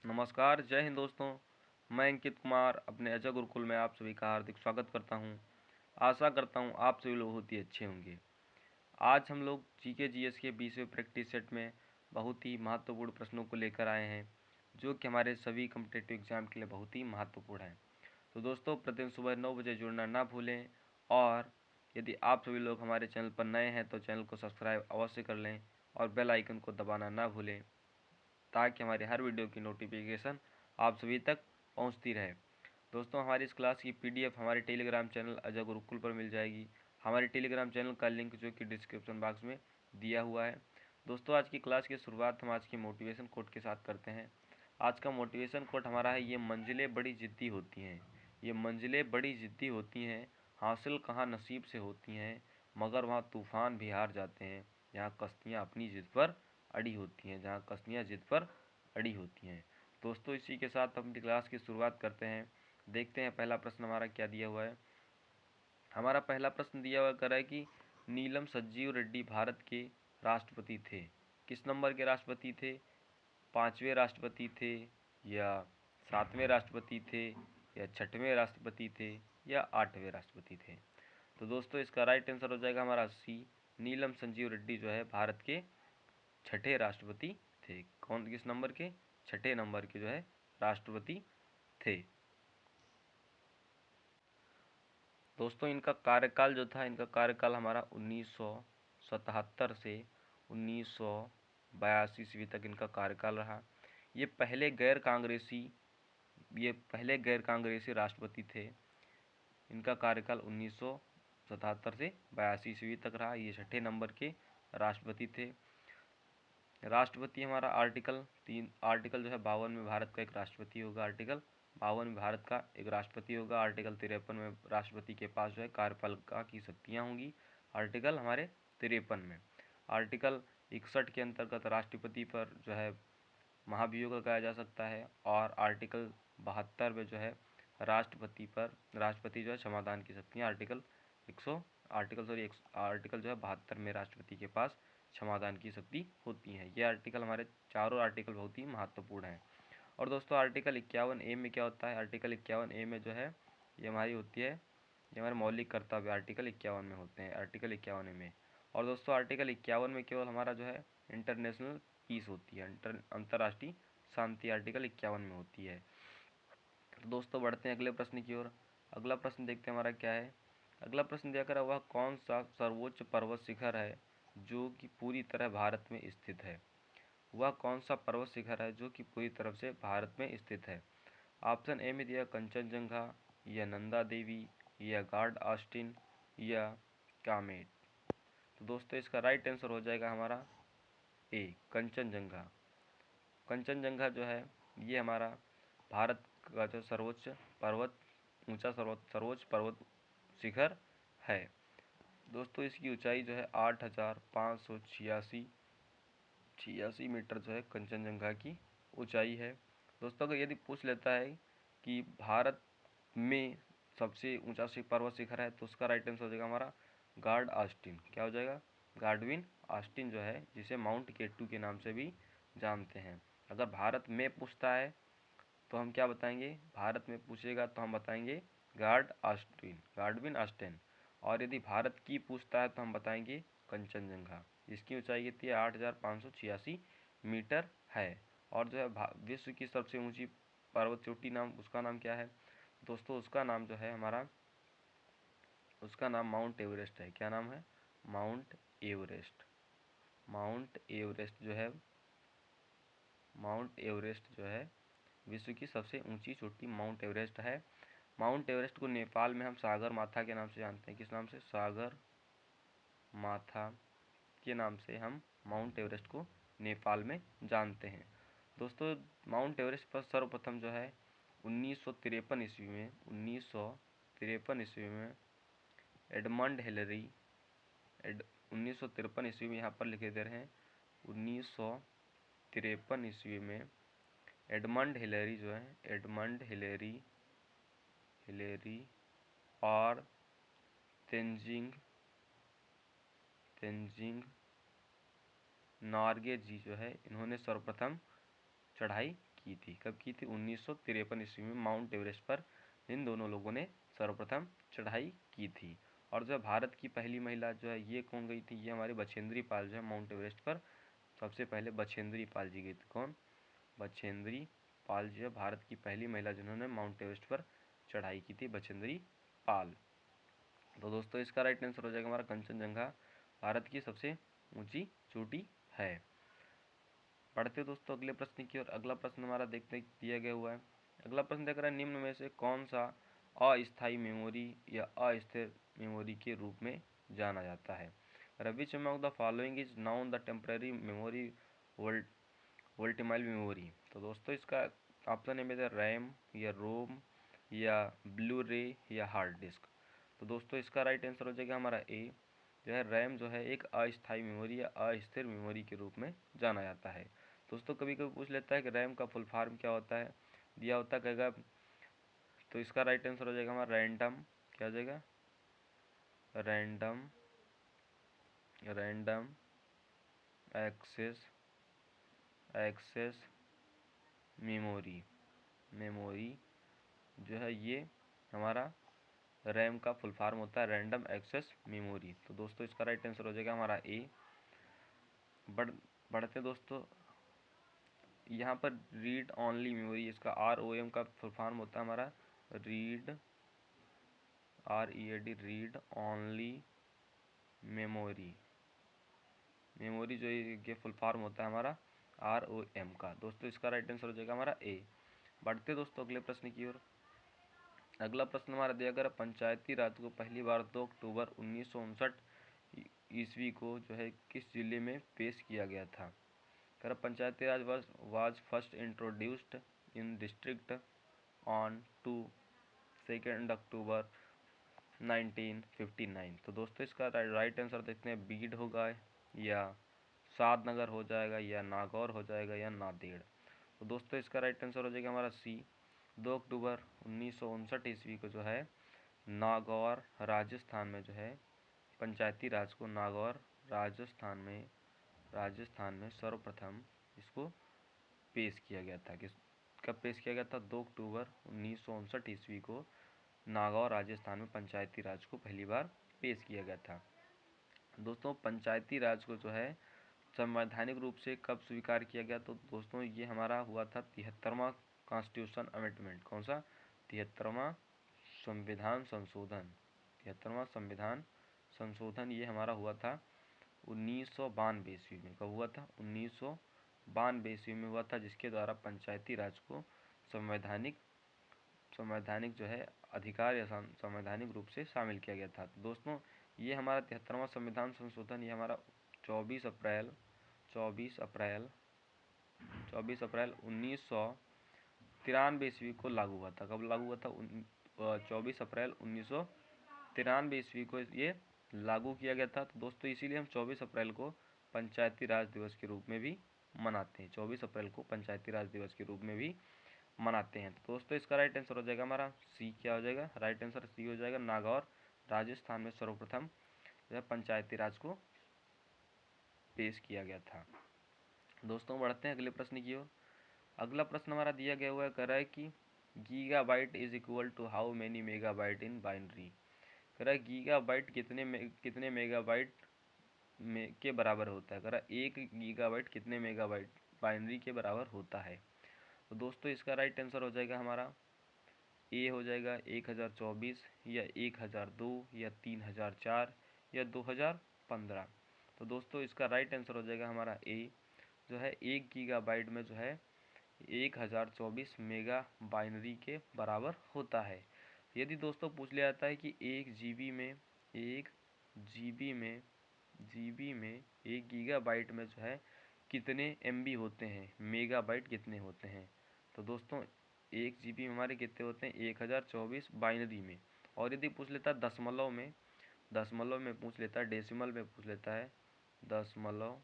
नमस्कार, जय हिंद दोस्तों। मैं अंकित कुमार अपने अजय गुरुकुल में आप सभी का हार्दिक स्वागत करता हूं। आशा करता हूं आप सभी लोग बहुत ही अच्छे होंगे। आज हम लोग जीके जीएस के 20वें प्रैक्टिस सेट में बहुत ही महत्वपूर्ण प्रश्नों को लेकर आए हैं, जो कि हमारे सभी कॉम्पिटिटिव एग्जाम के लिए बहुत ही महत्वपूर्ण है। तो दोस्तों, प्रतिदिन सुबह 9 बजे जुड़ना ना भूलें, और यदि आप सभी लोग हमारे चैनल पर नए हैं तो चैनल को सब्सक्राइब अवश्य कर लें और बेल आइकन को दबाना ना भूलें, ताकि हमारे हर वीडियो की नोटिफिकेशन आप सभी तक पहुंचती रहे। दोस्तों, हमारी इस क्लास की पीडीएफ हमारे टेलीग्राम चैनल अजय गुरुकुल पर मिल जाएगी। हमारे टेलीग्राम चैनल का लिंक जो कि डिस्क्रिप्शन बॉक्स में दिया हुआ है। दोस्तों, आज की क्लास की शुरुआत हम आज की मोटिवेशन कोट के साथ करते हैं। आज का मोटिवेशन कोट हमारा है, ये मंजिलें बड़ी जिद्दी होती हैं। ये मंजिलें बड़ी जिद्दी होती हैं, हासिल कहाँ नसीब से होती हैं, मगर वहाँ तूफान भी हार जाते हैं जहाँ कश्तियाँ अपनी जिद पर अड़ी होती हैं, जहाँ कश्तियाँ जिद पर अड़ी होती हैं। दोस्तों, इसी के साथ हम क्लास की शुरुआत करते हैं। देखते हैं पहला प्रश्न हमारा क्या दिया हुआ है। हमारा पहला प्रश्न दिया हुआ कर रहा है कि नीलम संजीव रेड्डी भारत के राष्ट्रपति थे। किस नंबर के राष्ट्रपति थे? 5वें राष्ट्रपति थे, या 7वें राष्ट्रपति थे, या 6वें राष्ट्रपति थे, या 8वें राष्ट्रपति थे? तो दोस्तों, इसका राइट आंसर हो जाएगा हमारा सी, नीलम संजीव रेड्डी जो है भारत के 6ठे राष्ट्रपति थे। कौन, किस नंबर के? 6ठे नंबर के जो है राष्ट्रपति थे। दोस्तों, इनका कार्यकाल जो था, इनका कार्यकाल हमारा 1977 से 1982 ईस्वी तक इनका कार्यकाल रहा। ये पहले गैर कांग्रेसी राष्ट्रपति थे। इनका कार्यकाल 1977 से 82 ईस्वी तक रहा। ये 6ठे नंबर के राष्ट्रपति थे। राष्ट्रपति हमारा आर्टिकल जो है 52 में भारत का एक राष्ट्रपति होगा। आर्टिकल 52 में भारत का एक राष्ट्रपति होगा। आर्टिकल 53 में राष्ट्रपति के पास जो है कार्यपालिका की शक्तियाँ होंगी। आर्टिकल हमारे 53 में। आर्टिकल 61 के अंतर्गत राष्ट्रपति पर जो है महाभियोग लगाया जा सकता है, और आर्टिकल 72 में जो है राष्ट्रपति जो है क्षमादान की शक्तियाँ आर्टिकल जो है 72 में राष्ट्रपति के पास क्षमादान की शक्ति होती है। ये आर्टिकल, हमारे चारों आर्टिकल बहुत ही महत्वपूर्ण हैं। और दोस्तों, आर्टिकल 51A में क्या होता है? आर्टिकल 51A में जो है ये हमारी होती है, ये हमारे मौलिक कर्तव्य आर्टिकल 51 में होते हैं, आर्टिकल 51 में। और दोस्तों, आर्टिकल 51 में केवल हमारा जो है इंटरनेशनल पीस होती है, अंतर्राष्ट्रीय शांति आर्टिकल 51 में होती है। तो दोस्तों, बढ़ते हैं अगले प्रश्न की ओर। अगला प्रश्न देखते हैं हमारा क्या है। अगला प्रश्न दिया कर, वह कौन सा सर्वोच्च पर्वत शिखर है जो कि पूरी तरह भारत में स्थित है? वह कौन सा पर्वत शिखर है जो कि पूरी तरफ से भारत में स्थित है? ऑप्शन ए में दिया कंचनजंगा, या नंदा देवी, या गॉड ऑस्टिन, या कामेट। तो दोस्तों, इसका राइट आंसर हो जाएगा हमारा ए, कंचनजंगा। कंचनजंगा जो है ये हमारा भारत का जो सर्वोच्च पर्वत शिखर है। दोस्तों, इसकी ऊंचाई जो है 8,586 मीटर जो है कंचनजंगा की ऊंचाई है। दोस्तों, अगर यदि पूछ लेता है कि भारत में सबसे ऊंचा पर्वत शिखर है, तो उसका राइट आंसर हो जाएगा हमारा गॉड ऑस्टिन। क्या हो जाएगा? गॉडविन ऑस्टिन जो है, जिसे माउंट केटू के नाम से भी जानते हैं। अगर भारत में पूछता है तो हम क्या बताएंगे? भारत में पूछेगा तो हम बताएंगे गॉडविन ऑस्टिन। और यदि भारत की पूछता है तो हम बताएंगे कंचनजंगा। इसकी ऊंचाई कितनी है? 8,586 मीटर है। और जो है विश्व की सबसे ऊंची पर्वत चोटी, उसका नाम क्या है? दोस्तों, उसका नाम जो है हमारा, उसका नाम माउंट एवरेस्ट है। क्या नाम है? Mount Everest. माउंट एवरेस्ट जो है विश्व की सबसे ऊंची चोटी माउंट एवरेस्ट है। माउंट एवरेस्ट को नेपाल में हम सागर माथा के नाम से जानते हैं। किस नाम से? सागर माथा के नाम से हम माउंट एवरेस्ट को नेपाल में जानते हैं। दोस्तों, माउंट एवरेस्ट पर सर्वप्रथम जो है 1953 ईस्वी में एडमंड हिलरी 1953 ईस्वी में, यहाँ पर लिखे दे रहे हैं 1953 ईस्वी में एडमंड हिलरी जो है, एडमंड हिलेरी और तेंजिंग नॉर्गे जी जो है, इन्होंने सर्वप्रथम चढ़ाई की थी। कब की थी? 1953 ईस्वी में माउंट एवरेस्ट पर इन दोनों लोगों ने सर्वप्रथम चढ़ाई की थी। और जो भारत की पहली महिला जो है ये कौन गई थी? ये हमारी बछेंद्री पाल जो है माउंट एवरेस्ट पर सबसे पहले बछेंद्री पाल जी गई थी। कौन? बछेंद्री पाल जो है भारत की पहली महिला जिन्होंने माउंट एवरेस्ट पर चढ़ाई की थी, बछेंद्री पाल। तो दोस्तों इसका राइट आंसर हो जाएगा हमारा कंचनजंगा भारत की सबसे ऊंची चोटी है। पढ़ते दोस्तों अगले प्रश्न की ओर। अगला प्रश्न हमारा देखते दिया गया हुआ है। अगला प्रश्न देख रहा है, निम्न में से कौन सा अस्थायी मेमोरी या अस्थिर मेमोरी के रूप में जाना जाता है? Which among the following is known the temporary memory volatile memory? तो दोस्तों इसका ऑप्शन है रैम या रोम या ब्लू रे या हार्ड डिस्क। तो दोस्तों इसका राइट आंसर हो जाएगा हमारा ए, जो है रैम जो है एक अस्थायी मेमोरी या अस्थिर मेमोरी के रूप में जाना जाता है। दोस्तों कभी कभी पूछ लेता है कि रैम का फुल फॉर्म क्या होता है, दिया होता कहेगा। तो इसका राइट आंसर हो जाएगा हमारा रैंडम, क्या हो जाएगा? रैंडम एक्सेस मेमोरी जो है ये हमारा रैम का फुल फॉर्म होता है रैंडम एक्सेस मेमोरी। तो दोस्तों इसका राइट आंसर हो जाएगा हमारा ए। बढ़ते दोस्तों यहाँ पर रीड ऑनली मेमोरी, इसका ROM का फुल फॉर्म होता है हमारा read READ read only memory जो ये फुल फॉर्म होता है हमारा ROM का। दोस्तों इसका राइट आंसर हो जाएगा हमारा ए। बढ़ते दोस्तों अगले प्रश्न की ओर। अगला प्रश्न हमारा दिया गया, पंचायती राज को पहली बार 2 अक्टूबर 1959 ईस्वी को जो है किस जिले में पेश किया गया था? पंचायती राज was first introduced in district on 2 अक्टूबर 1959। तो दोस्तों इसका राइट आंसर देखते हैं, बीड होगा या शादनगर हो जाएगा या नागौर हो जाएगा या नांदेड़। तो दोस्तों इसका राइट आंसर हो जाएगा हमारा सी, 2 अक्टूबर 1959 ईस्वी को जो है नागौर राजस्थान में जो है पंचायती राज को नागौर राजस्थान में सर्वप्रथम इसको पेश किया गया था। कब पेश किया गया था? 2 अक्टूबर 1959 ईस्वी को नागौर राजस्थान में पंचायती राज को पहली बार पेश किया गया था। दोस्तों पंचायती राज को जो है संवैधानिक रूप से कब स्वीकार किया गया? तो दोस्तों ये हमारा हुआ था 73वां कॉन्स्टिट्यूशन अमेंडमेंट। कौन सा? 73वां संविधान संशोधन। 73वां संविधान संशोधन ये हमारा हुआ था 1992 ईस्वी में। कब हुआ था? 1992 ईस्वी में हुआ था, जिसके द्वारा पंचायती राज को संवैधानिक जो है अधिकार या संवैधानिक रूप से शामिल किया गया था। तो दोस्तों ये हमारा 73वां संविधान संशोधन ये हमारा 24 अप्रैल 1993 ईस्वी को लागू हुआ था। कब लागू हुआ था? 24 अप्रैल 1993 ईस्वी को ये लागू किया गया था। तो दोस्तों इसीलिए हम 24 अप्रैल को पंचायती राज दिवस के रूप में भी मनाते हैं। 24 अप्रैल को पंचायती राज दिवस के रूप में भी मनाते हैं। तो दोस्तों इसका राइट आंसर हो जाएगा हमारा सी। क्या हो जाएगा? राइट आंसर सी हो जाएगा, नागौर राजस्थान में सर्वप्रथम जो है पंचायती राज को पेश किया गया था। दोस्तों बढ़ते हैं अगले प्रश्न की ओर। अगला प्रश्न हमारा दिया गया हुआ है, कह रहा है कि gigabyte is equal to how many megabyte in binary? कह रहा है गीगाबाइट कितने मेगाबाइट में के बराबर होता है? कह रहा है 1 गीगाबाइट कितने मेगाबाइट बाइनरी के बराबर होता है? तो दोस्तों इसका राइट आंसर हो जाएगा हमारा ए हो जाएगा 1024 या 1002 या 3004 या 2015। तो दोस्तों इसका राइट आंसर हो जाएगा हमारा ए, जो है 1 गीगाबाइट में जो है 1024 मेगा बाइनरी के बराबर होता है। यदि दोस्तों पूछ लिया जाता है कि 1 जीबी में 1 गीगाबाइट में जो है कितने एमबी होते हैं, मेगाबाइट कितने होते हैं? तो दोस्तों 1 जीबी में हमारे कितने होते हैं? 1024 बाइनरी में। और यदि पूछ लेता है दशमलव में पूछ लेता है, डेसिमल में पूछ लेता है, दशमलव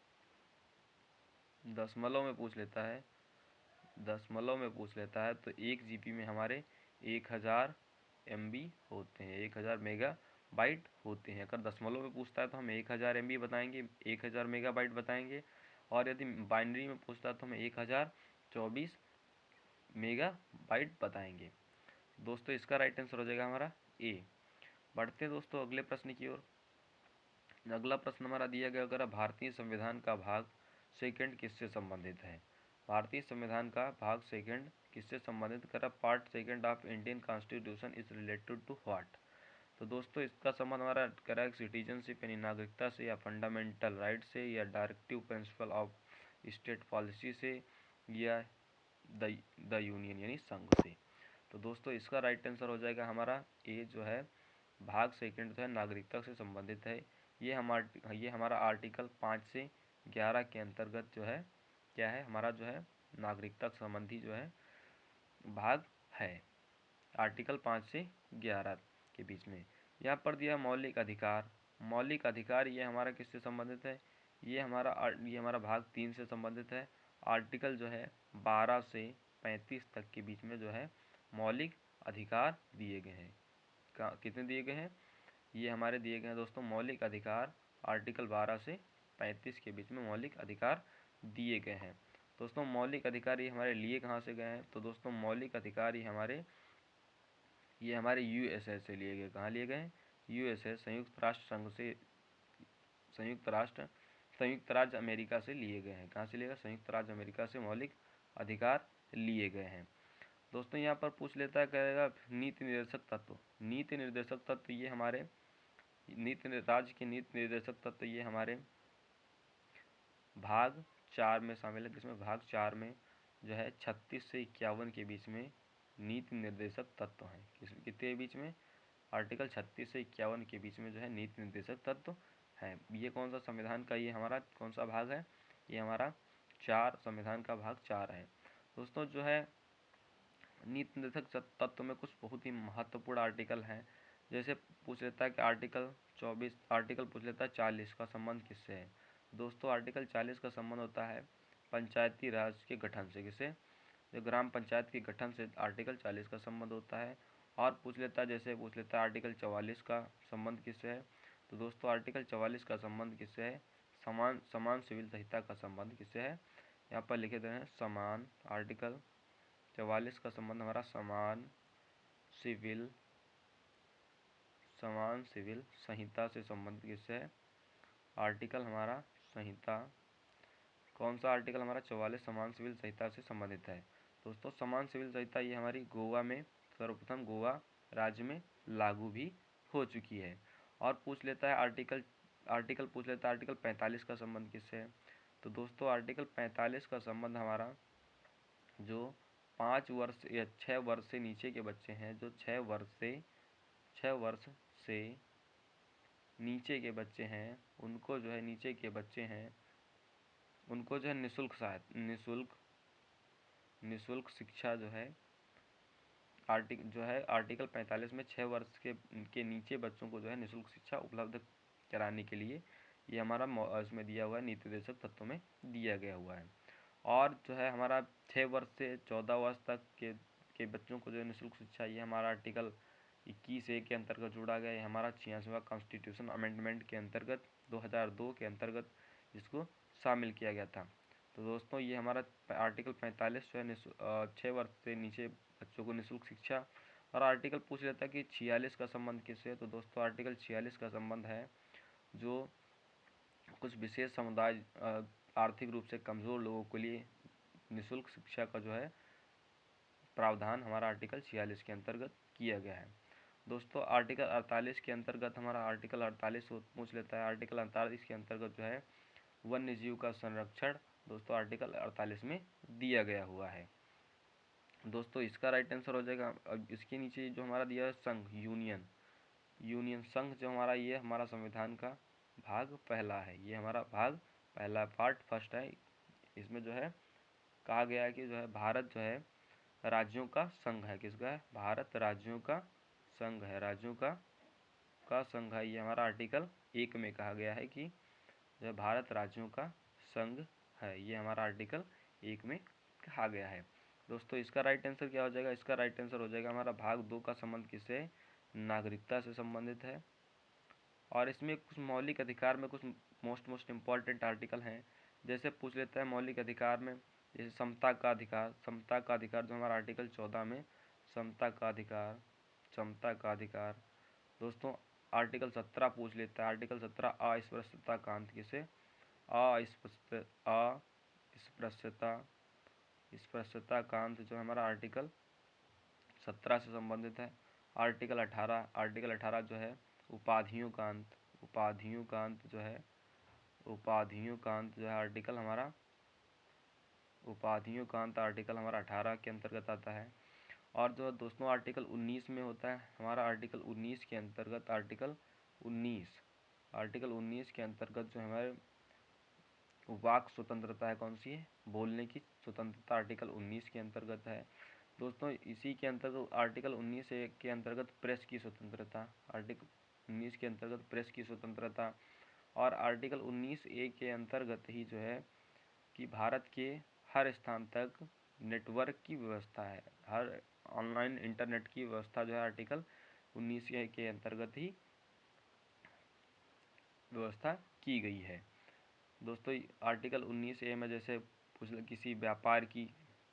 में पूछ लेता है तो 1 जीबी में हमारे 1000 एमबी होते हैं, 1000 मेगा बाइट होते हैं। अगर दशमलव में पूछता है तो हम 1000 एमबी बताएंगे, 1000 मेगाबाइट बताएंगे। और यदि बाइनरी में पूछता है तो हम 1024 मेगाबाइट बताएंगे। दोस्तों इसका राइट आंसर हो जाएगा हमारा ए। बढ़ते हैं दोस्तों अगले प्रश्न की ओर। अगला प्रश्न हमारा दिया गया अगर भारतीय संविधान का भाग सेकंड किससे संबंधित है। भारतीय संविधान का भाग सेकंड किससे संबंधित करा। Part second of Indian constitution is related to what. तो दोस्तों इसका संबंध हमारा करा सिटीजनशिप यानी नागरिकता से, या फंडामेंटल राइट से, या directive principle of state policy से, या द यूनियन यानी संघ से। तो दोस्तों इसका राइट आंसर हो जाएगा हमारा ए जो है भाग सेकंड जो है नागरिकता से संबंधित है। ये हमारा आर्टिकल 5 से 11 के अंतर्गत जो है क्या है हमारा जो है नागरिकता संबंधी जो है भाग है। आर्टिकल 5 से 11 के बीच में यहाँ पर दिया मौलिक अधिकार। मौलिक अधिकार ये हमारा किससे संबंधित है। ये हमारा भाग 3 से संबंधित है। आर्टिकल जो है 12 से 35 तक के बीच में जो है मौलिक अधिकार दिए गए हैं। कितने दिए गए हैं, ये हमारे दिए गए हैं दोस्तों मौलिक अधिकार आर्टिकल 12 से 35 के बीच में मौलिक अधिकार दिए गए हैं। दोस्तों मौलिक अधिकार ये हमारे लिए कहाँ से गए हैं। तो दोस्तों मौलिक अधिकार ये हमारे यूएसए से लिए गए। कहाँ लिए गए हैं, यूएसए संयुक्त राष्ट्र संघ से, संयुक्त राज्य अमेरिका से लिए गए हैं। कहाँ से लिए गए, संयुक्त राज्य अमेरिका से मौलिक अधिकार लिए गए हैं। दोस्तों यहाँ पर पूछ लेता है, कहेगा नीति निर्देशक तत्व। नीति निर्देशक तत्व ये हमारे राज्य के नीति निर्देशक तत्व ये हमारे भाग 4 में शामिल है। जिसमें भाग 4 में जो है 36 से 51 के बीच में नीति निर्देशक तत्व हैं। कितने के बीच में, आर्टिकल 36 से 51 के बीच में जो है नीति निर्देशक तत्व है। ये कौन सा संविधान का ये हमारा कौन सा भाग है, ये हमारा 4 संविधान का भाग 4 है। दोस्तों जो है नीति निर्देशक तत्व में कुछ बहुत ही महत्वपूर्ण आर्टिकल हैं। जैसे पूछ लेता है कि आर्टिकल पूछ लेता है 40 का संबंध किससे है। दोस्तों आर्टिकल 40 का संबंध होता है पंचायती राज के गठन से। किससे, जो ग्राम पंचायत के गठन से आर्टिकल 40 का संबंध होता है। और पूछ लेता है जैसे पूछ लेता है आर्टिकल 44 का संबंध किससे है। तो दोस्तों आर्टिकल 44 का संबंध किससे है, समान सिविल संहिता का संबंध किससे है। यहाँ पर लिखे गए हैं समान, आर्टिकल 44 का संबंध हमारा समान सिविल संहिता से संबंधित किससे है। आर्टिकल हमारा संहिता कौन सा आर्टिकल हमारा 44 समान सिविल संहिता से संबंधित है। दोस्तों समान सिविल संहिता ये हमारी गोवा में सर्वप्रथम गोवा राज्य में लागू भी हो चुकी है। और पूछ लेता है आर्टिकल पूछ लेता है आर्टिकल 45 का संबंध किससे है। तो दोस्तों आर्टिकल 45 का संबंध हमारा जो 5 वर्ष या 6 वर्ष से नीचे के बच्चे हैं, जो 6 वर्ष से नीचे के बच्चे हैं, उनको जो है उनको जो है निःशुल्क शिक्षा जो है आर्टिकल 45 में 6 वर्ष के नीचे बच्चों को जो है निःशुल्क शिक्षा उपलब्ध कराने के लिए ये हमारा इसमें दिया हुआ है, नीति निर्देशक तत्व में दिया गया हुआ है। और जो है हमारा 6 वर्ष से 14 वर्ष तक के बच्चों को जो है निःशुल्क शिक्षा ये हमारा आर्टिकल 21A के अंतर्गत जोड़ा गया है। हमारा 86वां कॉन्स्टिट्यूशन अमेंडमेंट के अंतर्गत 2002 के अंतर्गत इसको शामिल किया गया था। तो दोस्तों ये हमारा आर्टिकल 45 जो है 6 वर्ष से नीचे बच्चों को निःशुल्क शिक्षा। और आर्टिकल पूछ लेता है कि 46 का संबंध किससे है। तो दोस्तों आर्टिकल 46 का संबंध है जो कुछ विशेष समुदाय आर्थिक रूप से कमज़ोर लोगों के लिए निःशुल्क शिक्षा का जो है प्रावधान हमारा आर्टिकल 46 के अंतर्गत किया गया है। दोस्तों आर्टिकल 48 के अंतर्गत हमारा आर्टिकल 48 पूछ लेता है। आर्टिकल 48 के अंतर्गत जो है वन्य जीव का संरक्षण दोस्तों आर्टिकल 48 में दिया गया हुआ है। दोस्तों इसका राइट आंसर हो जाएगा। अब इसके नीचे जो हमारा दिया है संघ, यूनियन संघ जो हमारा ये हमारा संविधान का भाग पहला है। ये हमारा भाग पहला पार्ट फर्स्ट है। इसमें जो है कहा गया है कि जो है भारत जो है राज्यों का संघ है। किसका है, भारत राज्यों का संघ है, राज्यों का संघ है। ये हमारा आर्टिकल 1 में कहा गया है कि जो भारत राज्यों का संघ है। ये हमारा आर्टिकल 1 में कहा गया है। दोस्तों इसका राइट आंसर क्या हो जाएगा, इसका राइट आंसर हो जाएगा हमारा भाग 2 का संबंध किससे, नागरिकता से संबंधित है। और इसमें कुछ मौलिक अधिकार में कुछ मोस्ट इम्पॉर्टेंट आर्टिकल हैं। जैसे पूछ लेता है मौलिक अधिकार में जैसे समता का अधिकार, समता का अधिकार जो हमारा आर्टिकल 14 में समता का अधिकार, समता का अधिकार। दोस्तों आर्टिकल 17 पूछ लेता है, आर्टिकल 17 अस्पृश्यता का अंत, किसे? अस्पृश्यता का अंत जो हमारा आर्टिकल 17 से संबंधित है। आर्टिकल 18 जो है उपाधियों का अंत, उपाधियों का अंत जो है, उपाधियों का अंत जो है आर्टिकल हमारा, उपाधियों का अंत आर्टिकल हमारा 18 के अंतर्गत आता है। और जो दोस्तों आर्टिकल 19 में होता है हमारा, आर्टिकल 19 के अंतर्गत, आर्टिकल 19 के अंतर्गत जो हमारे वाक स्वतंत्रता है, कौन सी है? बोलने की स्वतंत्रता आर्टिकल 19 के अंतर्गत है। दोस्तों इसी के अंतर्गत आर्टिकल 19 के अंतर्गत प्रेस की स्वतंत्रता, आर्टिकल 19 के अंतर्गत प्रेस की स्वतंत्रता। और आर्टिकल 19 के अंतर्गत ही जो है कि भारत के हर स्थान तक नेटवर्क की व्यवस्था है, हर ऑनलाइन इंटरनेट की व्यवस्था जो है आर्टिकल 19 के अंतर्गत ही व्यवस्था की गई है। दोस्तों आर्टिकल 19 में जैसे किसी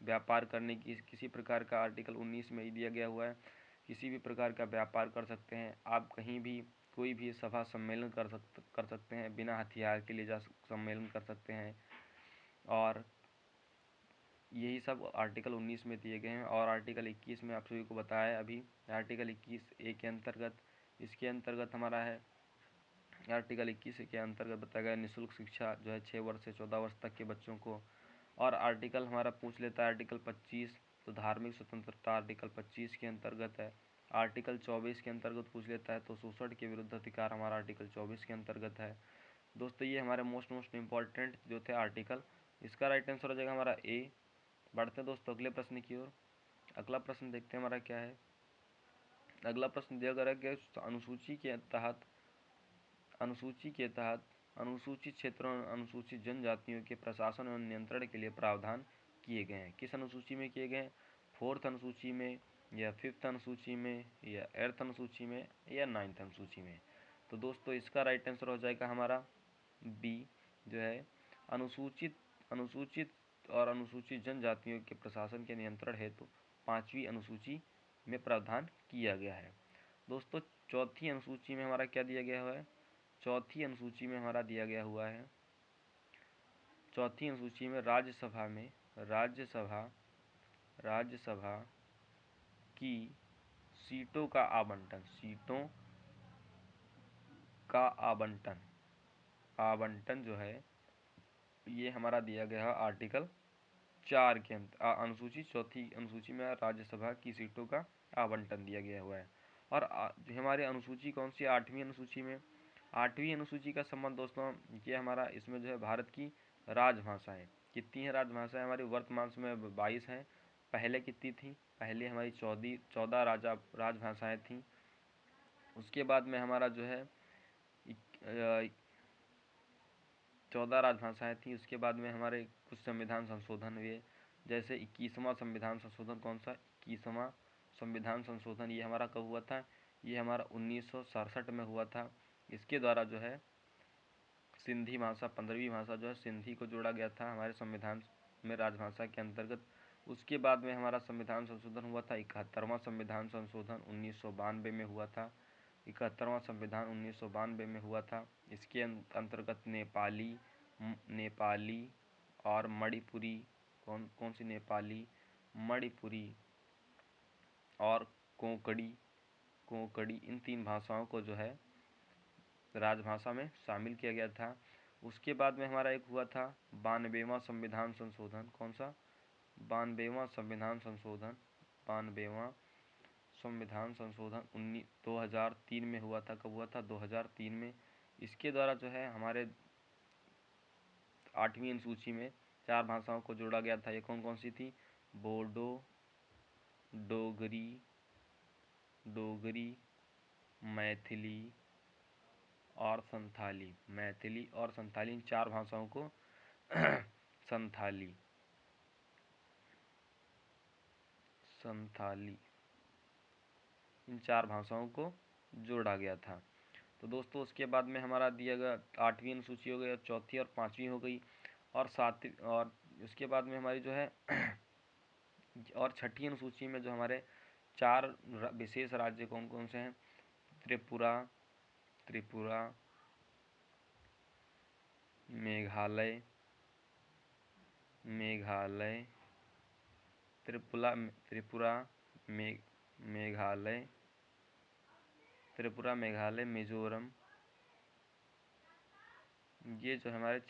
व्यापार करने की किसी प्रकार का आर्टिकल 19 में ही दिया गया हुआ है, किसी भी प्रकार का व्यापार कर सकते हैं आप, कहीं भी कोई भी सभा सम्मेलन कर सकते हैं, बिना हथियार के ले जा सम्मेलन कर सकते हैं। और यही सब आर्टिकल 19 में दिए गए हैं। और आर्टिकल 21 में आप सभी को बताया अभी, आर्टिकल 21A के अंतर्गत, इसके अंतर्गत हमारा है आर्टिकल 21 के अंतर्गत बताया गया निःशुल्क शिक्षा जो है 6 वर्ष से 14 वर्ष तक के बच्चों को। और आर्टिकल हमारा पूछ लेता है आर्टिकल 25, तो धार्मिक स्वतंत्रता आर्टिकल 25 के अंतर्गत है। आर्टिकल 24 के अंतर्गत पूछ लेता है तो शोषण के विरुद्ध अधिकार हमारा आर्टिकल 24 के अंतर्गत है। दोस्तों ये हमारे मोस्ट इम्पॉर्टेंट जो थे आर्टिकल, इसका राइट आंसर हो जाएगा हमारा ए। बढ़ते हैं दोस्तों अगले प्रश्न की ओर। अगला प्रश्न देखते हैं हमारा क्या है। अगला प्रश्न दिया गया है कि अनुसूची के तहत अनुसूचित क्षेत्रों और अनुसूचित जनजातियों के प्रशासन एवं नियंत्रण के लिए प्रावधान किए गए हैं। किस अनुसूची में किए गए हैं? 4th अनुसूची में, या 5th अनुसूची में, या 8th अनुसूची में, या 9th अनुसूची में? तो दोस्तों इसका राइट आंसर हो जाएगा हमारा बी, जो है अनुसूचित और अनुसूचित जनजातियों के प्रशासन के नियंत्रण हेतु 5वीं अनुसूची में प्रावधान किया गया है। दोस्तों चौथी अनुसूची में हमारा क्या दिया गया हुआ है? चौथी अनुसूची में हमारा दिया गया हुआ है, चौथी अनुसूची में राज्यसभा की सीटों का आवंटन जो है ये हमारा दिया गया है आर्टिकल 4 के अनुसूची, चौथी अनुसूची में राज्यसभा की सीटों का आवंटन दिया गया हुआ है। और हमारी अनुसूची कौन सी? 8वीं अनुसूची में। 8वीं अनुसूची का संबंध दोस्तों ये हमारा, इसमें जो है भारत की राजभाषाएं कितनी हैं? राजभाषाएं हमारी वर्तमान समय 22 हैं। पहले कितनी थी? पहले हमारी 14 राजभाषाएं थी। उसके बाद में हमारा जो है 14 राजभाषाएं थी। उसके बाद में हमारे कुछ संविधान संशोधन हुए, जैसे 21वां संविधान संशोधन। कौन सा? 21वां संविधान संशोधन। ये हमारा कब हुआ था? ये हमारा 1967 में हुआ था। इसके द्वारा जो है सिंधी भाषा, 15वीं भाषा जो है सिंधी को जोड़ा गया था हमारे संविधान में राजभाषा के अंतर्गत। उसके बाद में हमारा संविधान संशोधन हुआ था, 71वां संविधान संशोधन 1992 में हुआ था। 71वां संविधान 1992 में हुआ था। इसके अंतर्गत नेपाली और मणिपुरी, कौन सी? नेपाली, मणिपुरी और कोंकणी, इन 3 भाषाओं को जो है राजभाषा में शामिल किया गया था। उसके बाद में हमारा एक हुआ था 92वां संविधान संशोधन। कौन सा? 92वां संविधान संशोधन। 92वां संविधान संशोधन 2003 में हुआ था। कब हुआ था? 2003 में। इसके द्वारा जो है हमारे 8वीं अनुसूची में 4 भाषाओं को जोड़ा गया था। ये कौन कौन सी थी? बोडो, डोगरी, मैथिली और संथाली। इन 4 भाषाओं को संथाली इन 4 भाषाओं को जोड़ा गया था। तो दोस्तों उसके बाद में हमारा दिया गया 8वीं अनुसूची हो गई, और चौथी और 5वीं हो गई, और 7वीं और उसके बाद में हमारी जो है और छठी अनुसूची में जो हमारे 4 विशेष राज्य कौन कौन से हैं? त्रिपुरा, मेघालय, मेघालय, मिजोरम। ये जो हमारे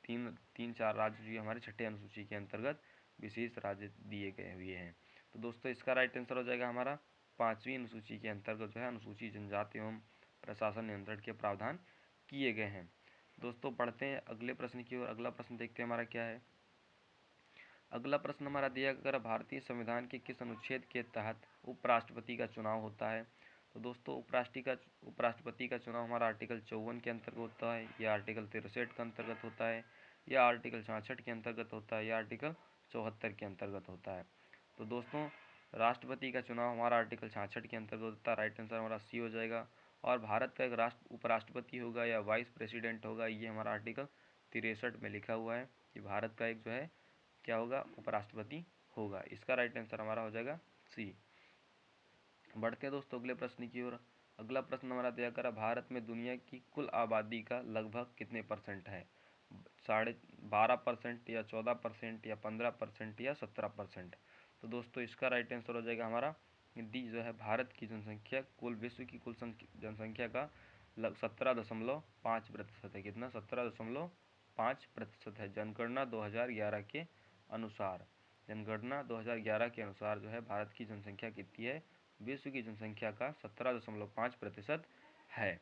तीन चार राज्य जो हमारे छठे अनुसूची के अंतर्गत विशेष राज्य दिए गए हुए हैं। तो दोस्तों इसका राइट आंसर हो जाएगा हमारा 5वीं अनुसूची के अंतर्गत जो है अनुसूची जनजाति एवं प्रशासन नियंत्रण के प्रावधान किए गए हैं। दोस्तों बढ़ते हैं अगले प्रश्न की ओर। अगला प्रश्न देखते हैं हमारा क्या है। अगला प्रश्न हमारा दिया गया, भारतीय संविधान के किस अनुच्छेद के तहत उपराष्ट्रपति का चुनाव होता है? तो दोस्तों उपराष्ट्रपति का चुनाव हमारा आर्टिकल 54 के अंतर्गत होता है, या आर्टिकल 63 के अंतर्गत होता है, या आर्टिकल 66 के अंतर्गत होता है, या आर्टिकल 74 के अंतर्गत होता है। तो दोस्तों राष्ट्रपति का चुनाव हमारा आर्टिकल 66 के अंतर्गत होता है। राइट आंसर हमारा सी हो जाएगा। और भारत का एक उपराष्ट्रपति होगा या वाइस प्रेसिडेंट होगा, ये हमारा आर्टिकल 63 में लिखा हुआ है कि भारत का एक जो है क्या होगा, उपराष्ट्रपति होगा। इसका राइट आंसर हमारा हो जाएगा सी। बढ़ते हैं दोस्तों अगले प्रश्न की ओर। अगला प्रश्न हमारा दिया गया, भारत में दुनिया की कुल आबादी का लगभग कितने परसेंट है? 12.5%, या 14%, या 15%, या 17%? तो दोस्तों इसका राइट आंसर हो जाएगा हमारा डी जो है, भारत की जनसंख्या विश्व की कुल जनसंख्या का 17.5% है। कितना? 17.5% है। जनगणना 2011 के अनुसार जो है भारत की जनसंख्या कितनी है? विश्व की जनसंख्या का 17.5% है।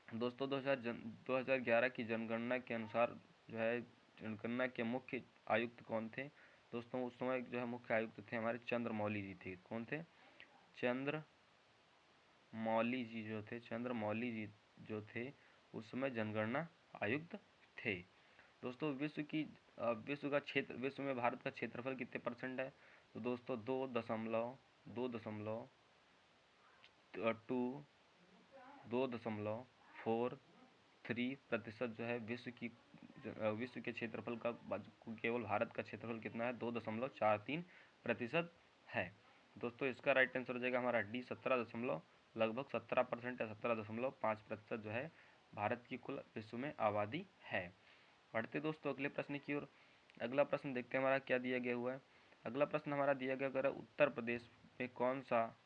दोस्तों 2011 की जनगणना के अनुसार जो है जनगणना के मुख्य आयुक्त कौन थे? दोस्तों उस समय जो है मुख्य आयुक्त थे हमारे चंद्रमौली जी थे। कौन थे? चंद्रमौली जी जो थे उस समय जनगणना आयुक्त थे। दोस्तों विश्व में भारत का क्षेत्रफल कितने परसेंट है? तो दोस्तों 2.43% जो है विश्व के क्षेत्रफल का, केवल भारत का क्षेत्रफल कितना है? 2.43% है। दोस्तों इसका राइट आंसर हो जाएगा हमारा डी, 17% या 17.5% जो है भारत की कुल विश्व में आबादी है। बढ़ते दोस्तों अगले प्रश्न की ओर। अगला प्रश्न देखते हैं हमारा क्या दिया गया हुआ है। अगला प्रश्न हमारा दिया गया, अगर उत्तर प्रदेश में कौन सा